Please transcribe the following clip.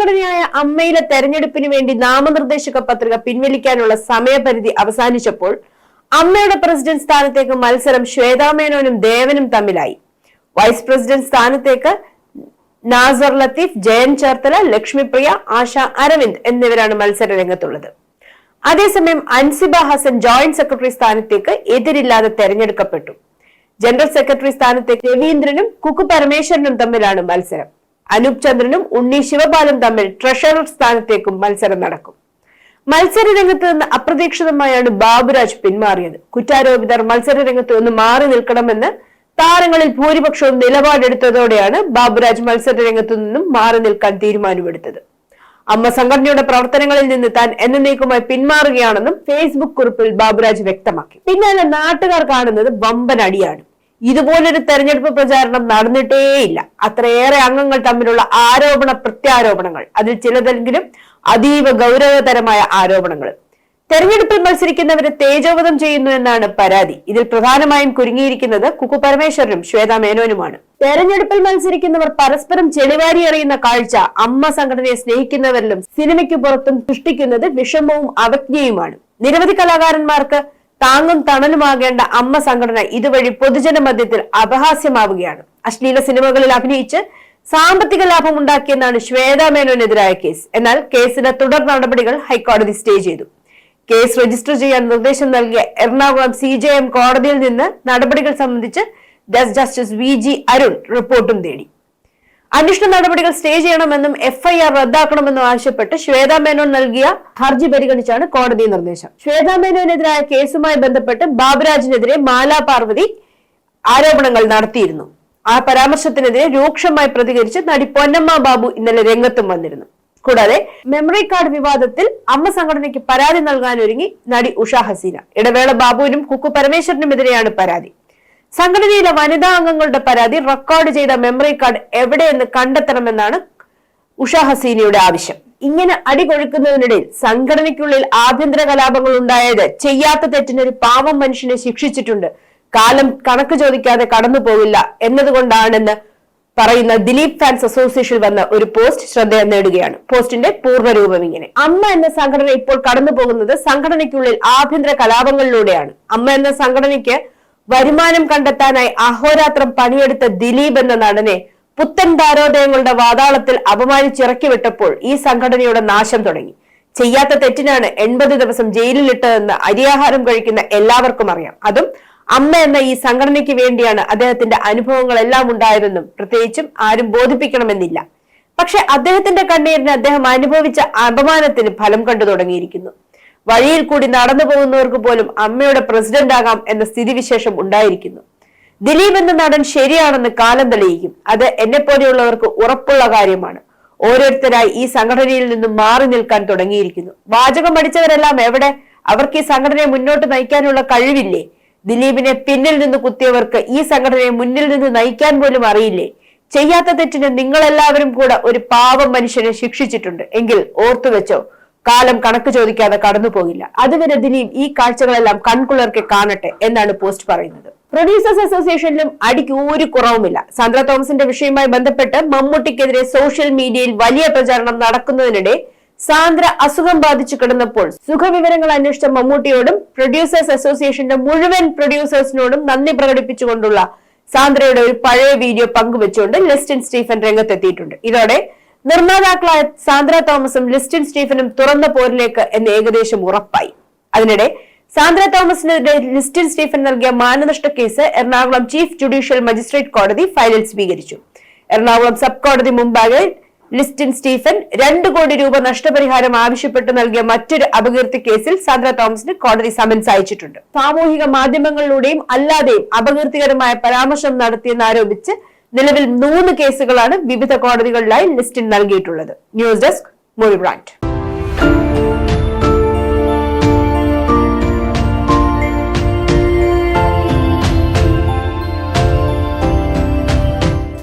സംഘടനയായ അമ്മയിലെ തെരഞ്ഞെടുപ്പിന് വേണ്ടി നാമനിർദ്ദേശക പത്രിക പിൻവലിക്കാനുള്ള സമയപരിധി അവസാനിച്ചപ്പോൾ അമ്മയുടെ പ്രസിഡന്റ് സ്ഥാനത്തേക്ക് മത്സരം ശ്വേതാ മേനോനും ദേവനും തമ്മിലായി. വൈസ് പ്രസിഡന്റ് സ്ഥാനത്തേക്ക് നാസർ ലത്തീഫ്, ജയൻ ചേർത്തല, ലക്ഷ്മിപ്രിയ, ആശ അരവിന്ദ് എന്നിവരാണ് മത്സര രംഗത്തുള്ളത്. അതേസമയം അൻസിബ ഹസൻ ജോയിന്റ് സെക്രട്ടറി സ്ഥാനത്തേക്ക് എതിരില്ലാതെ തെരഞ്ഞെടുക്കപ്പെട്ടു. ജനറൽ സെക്രട്ടറി സ്ഥാനത്തേക്ക് രവീന്ദ്രനും കുക്കു പരമേശ്വരനും തമ്മിലാണ് മത്സരം. അനൂപ് ചന്ദ്രനും ഉണ്ണി ശിവപാലും തമ്മിൽ ട്രഷറർ സ്ഥാനത്തേക്കും മത്സരം നടക്കും. മത്സര രംഗത്ത് നിന്ന് അപ്രതീക്ഷിതമായാണ് ബാബുരാജ് പിന്മാറിയത്. കുറ്റാരോപിതർ മത്സര രംഗത്ത് നിന്ന് മാറി നിൽക്കണമെന്ന് താരങ്ങളിൽ ഭൂരിപക്ഷവും നിലപാടെടുത്തതോടെയാണ് ബാബുരാജ് മത്സര രംഗത്തു നിന്നും മാറി നിൽക്കാൻ തീരുമാനമെടുത്തത്. അമ്മ സംഘടനയുടെ പ്രവർത്തനങ്ങളിൽ നിന്ന് താൻ എന്നേക്കുമായി പിന്മാറുകയാണെന്നും ഫേസ്ബുക്ക് കുറിപ്പിൽ ബാബുരാജ് വ്യക്തമാക്കി. പിന്നാലെ നാട്ടുകാർ കാണുന്നത് വമ്പൻ അടിയാണ്. ഇതുപോലൊരു തെരഞ്ഞെടുപ്പ് പ്രചാരണം നടന്നിട്ടേയില്ല. അത്രയേറെ അംഗങ്ങൾ തമ്മിലുള്ള ആരോപണ പ്രത്യാരോപണങ്ങൾ, അതിൽ ചിലതെങ്കിലും അതീവ ഗൗരവതരമായ ആരോപണങ്ങൾ. തെരഞ്ഞെടുപ്പിൽ മത്സരിക്കുന്നവരെ തേജോവധം ചെയ്യുന്നു എന്നാണ് പരാതി. ഇതിൽ പ്രധാനമായും കുരുങ്ങിയിരിക്കുന്നത് കുക്കു പരമേശ്വരനും ശ്വേതാ മേനോനുമാണ്. തെരഞ്ഞെടുപ്പിൽ മത്സരിക്കുന്നവർ പരസ്പരം ചെളിവാരി എറിയുന്ന കാഴ്ച അമ്മ സംഘടനയെ സ്നേഹിക്കുന്നവരിലും സിനിമയ്ക്ക് പുറത്തും സൃഷ്ടിക്കുന്നത് വിഷമവും അവജ്ഞയുമാണ്. നിരവധി കലാകാരന്മാർക്ക് താങ്ങും തണലുമാകേണ്ട അമ്മ സംഘടന ഇതുവഴി പൊതുജന മധ്യത്തിൽ അപഹാസ്യമാവുകയാണ്. അശ്ലീല സിനിമകളിൽ അഭിനയിച്ച് സാമ്പത്തിക ലാഭം ഉണ്ടാക്കിയെന്നാണ് ശ്വേതാ മേനോനെതിരായ കേസ്. എന്നാൽ കേസിലെ തുടർ നടപടികൾ ഹൈക്കോടതി സ്റ്റേ ചെയ്തു. കേസ് രജിസ്റ്റർ ചെയ്യാൻ നിർദ്ദേശം നൽകിയ എറണാകുളം CJM കോടതിയിൽ നിന്ന് നടപടികൾ സംബന്ധിച്ച് ജസ്റ്റിസ് VG അരുൺ റിപ്പോർട്ടും തേടി. അന്വേഷണ നടപടികൾ സ്റ്റേ ചെയ്യണമെന്നും FIR റദ്ദാക്കണമെന്നും ആവശ്യപ്പെട്ട് ശ്വേതാ മേനോൻ നൽകിയ ഹർജി പരിഗണിച്ചാണ് കോടതി നിർദ്ദേശം. ശ്വേതാ മേനോനെതിരായ കേസുമായി ബന്ധപ്പെട്ട് ബാബുരാജിനെതിരെ മാലാ പാർവതി ആരോപണങ്ങൾ നടത്തിയിരുന്നു. ആ പരാമർശത്തിനെതിരെ രൂക്ഷമായി പ്രതികരിച്ച് നടി പൊന്നമ്മ ബാബു ഇന്നലെ രംഗത്തും വന്നിരുന്നു. കൂടാതെ മെമ്മറി കാർഡ് വിവാദത്തിൽ അമ്മ സംഘടനയ്ക്ക് പരാതി നൽകാനൊരുങ്ങി നടി ഉഷ ഹസീന. ഇടവേള ബാബുവിനും കുക്കു പരമേശ്വരനുമെതിരെയാണ് പരാതി. സംഘടനയിലെ വനിതാ അംഗങ്ങളുടെ പരാതി റെക്കോർഡ് ചെയ്ത മെമ്മറി കാർഡ് എവിടെയെന്ന് കണ്ടെത്തണമെന്നാണ് ഉഷ ഹസീനയുടെ ആവശ്യം. ഇങ്ങനെ അടികൊഴുക്കുന്നതിനിടയിൽ സംഘടനയ്ക്കുള്ളിൽ ആഭ്യന്തര കലാപങ്ങൾ ഉണ്ടായത് ചെയ്യാത്ത തെറ്റിനൊരു പാവം മനുഷ്യനെ ശിക്ഷിച്ചിട്ടുണ്ട്, കാലം കണക്ക് ചോദിക്കാതെ കടന്നു പോകില്ല എന്നതുകൊണ്ടാണെന്ന് പറയുന്ന ദിലീപ് ഫാൻസ് അസോസിയേഷൻ വന്ന ഒരു പോസ്റ്റ് ശ്രദ്ധ നേടുകയാണ്. പോസ്റ്റിന്റെ പൂർണ്ണരൂപം ഇങ്ങനെ: അമ്മ എന്ന സംഘടന ഇപ്പോൾ കടന്നു പോകുന്നത് സംഘടനയ്ക്കുള്ളിൽ ആഭ്യന്തര കലാപങ്ങളിലൂടെയാണ്. അമ്മ എന്ന സംഘടനയ്ക്ക് വരുമാനം കണ്ടെത്താനായി അഹോരാത്രം പണിയെടുത്ത ദിലീപ് എന്ന നടനെ പുത്തൻ താരോദയങ്ങളുടെ വാതാളത്തിൽ അപമാനിച്ചിറക്കി വിട്ടപ്പോൾ ഈ സംഘടനയുടെ നാശം തുടങ്ങി. ചെയ്യാത്ത തെറ്റിനാണ് 80 ദിവസം ജയിലിലിട്ടതെന്ന് അരിയാഹാരം കഴിക്കുന്ന എല്ലാവർക്കും അറിയാം. അതും അമ്മ എന്ന ഈ സംഘടനയ്ക്ക് വേണ്ടിയാണ് അദ്ദേഹത്തിന്റെ അനുഭവങ്ങളെല്ലാം ഉണ്ടായതെന്നും പ്രത്യേകിച്ചും ആരും ബോധിപ്പിക്കണമെന്നില്ല. പക്ഷെ അദ്ദേഹത്തിന്റെ കണ്ണീരിന് അദ്ദേഹം അനുഭവിച്ച അപമാനത്തിന് ഫലം കണ്ടു തുടങ്ങിയിരിക്കുന്നു. വഴിയിൽ കൂടി നടന്നു പോകുന്നവർക്ക് പോലും അമ്മയുടെ പ്രസിഡന്റ് ആകാം എന്ന സ്ഥിതിവിശേഷം ഉണ്ടായിരിക്കുന്നു. ദിലീപ് എന്ന നടൻ ശരിയാണെന്ന് കാലം തെളിയിക്കും. അത് എന്നെപ്പോലെയുള്ളവർക്ക് ഉറപ്പുള്ള കാര്യമാണ്. ഓരോരുത്തരായി ഈ സംഘടനയിൽ നിന്നും മാറി നിൽക്കാൻ തുടങ്ങിയിരിക്കുന്നു. വാചകം പഠിച്ചവരെല്ലാം എവിടെ? അവർക്ക് ഈ സംഘടനയെ മുന്നോട്ട് നയിക്കാനുള്ള കഴിവില്ലേ? ദിലീപിനെ പിന്നിൽ നിന്ന് കുത്തിയവർക്ക് ഈ സംഘടനയെ മുന്നിൽ നിന്ന് നയിക്കാൻ പോലും അറിയില്ലേ? ചെയ്യാത്ത തെറ്റിന് നിങ്ങളെല്ലാവരും കൂടെ ഒരു പാവം മനുഷ്യനെ ശിക്ഷിച്ചിട്ടുണ്ട് എങ്കിൽ ഓർത്തുവെച്ചോ, കാലം കണക്ക് ചോദിക്കാതെ കടന്നു പോകില്ല. അതുവരെ ദിലീപ് ഈ കാഴ്ചകളെല്ലാം കൺകുളിർക്കെ കാണട്ടെ എന്നാണ് പോസ്റ്റ് പറയുന്നത്. പ്രൊഡ്യൂസേഴ്സ് അസോസിയേഷനിലും അടിക്ക് ഒരു കുറവുമില്ല. സാന്ദ്ര തോമസിന്റെ വിഷയവുമായി ബന്ധപ്പെട്ട് മമ്മൂട്ടിക്കെതിരെ സോഷ്യൽ മീഡിയയിൽ വലിയ പ്രചാരണം നടക്കുന്നതിനിടെ സാന്ദ്ര അസുഖം ബാധിച്ചു കിടന്നപ്പോൾ സുഖവിവരങ്ങൾ അന്വേഷിച്ച മമ്മൂട്ടിയോടും പ്രൊഡ്യൂസേഴ്സ് അസോസിയേഷന്റെ മുഴുവൻ പ്രൊഡ്യൂസേഴ്സിനോടും നന്ദി പ്രകടിപ്പിച്ചുകൊണ്ടുള്ള സാന്ദ്രയുടെ ഒരു പഴയ വീഡിയോ പങ്കുവെച്ചുകൊണ്ട് ലിസ്റ്റിൻ സ്റ്റീഫൻ രംഗത്തെത്തിയിട്ടുണ്ട്. ഇതോടെ നിർമ്മാതാക്കളായ സാന്ദ്ര തോമസും ലിസ്റ്റിൻ സ്റ്റീഫനും തുറന്ന പോരിലേക്ക് എന്ന് ഏകദേശം ഉറപ്പായി. അതിനിടെ സാന്ദ്ര തോമസിനെതിരെ ലിസ്റ്റിൻ സ്റ്റീഫൻ നൽകിയ മാനനഷ്ട case Ernakulam chief judicial magistrate കോടതി ഫയലിൽ സ്വീകരിച്ചു. എറണാകുളം സബ് കോടതി മുമ്പാകെ ലിസ്റ്റിൻ സ്റ്റീഫൻ 2 കോടി രൂപ നഷ്ടപരിഹാരം ആവശ്യപ്പെട്ട് നൽകിയ മറ്റൊരു അപകീർത്തി കേസിൽ സാന്ദ്ര തോമസിന് കോടതി സമൻസ് അയച്ചിട്ടുണ്ട്. സാമൂഹിക മാധ്യമങ്ങളിലൂടെയും അല്ലാതെയും അപകീർത്തികരമായ പരാമർശം നടത്തിയെന്നാരോപിച്ച് നിലവിൽ 3 കേസുകളാണ് വിവിധ കോടതികളിലായി ലിസ്റ്റിൻ നൽകിയിട്ടുള്ളത്. News desk movie brand.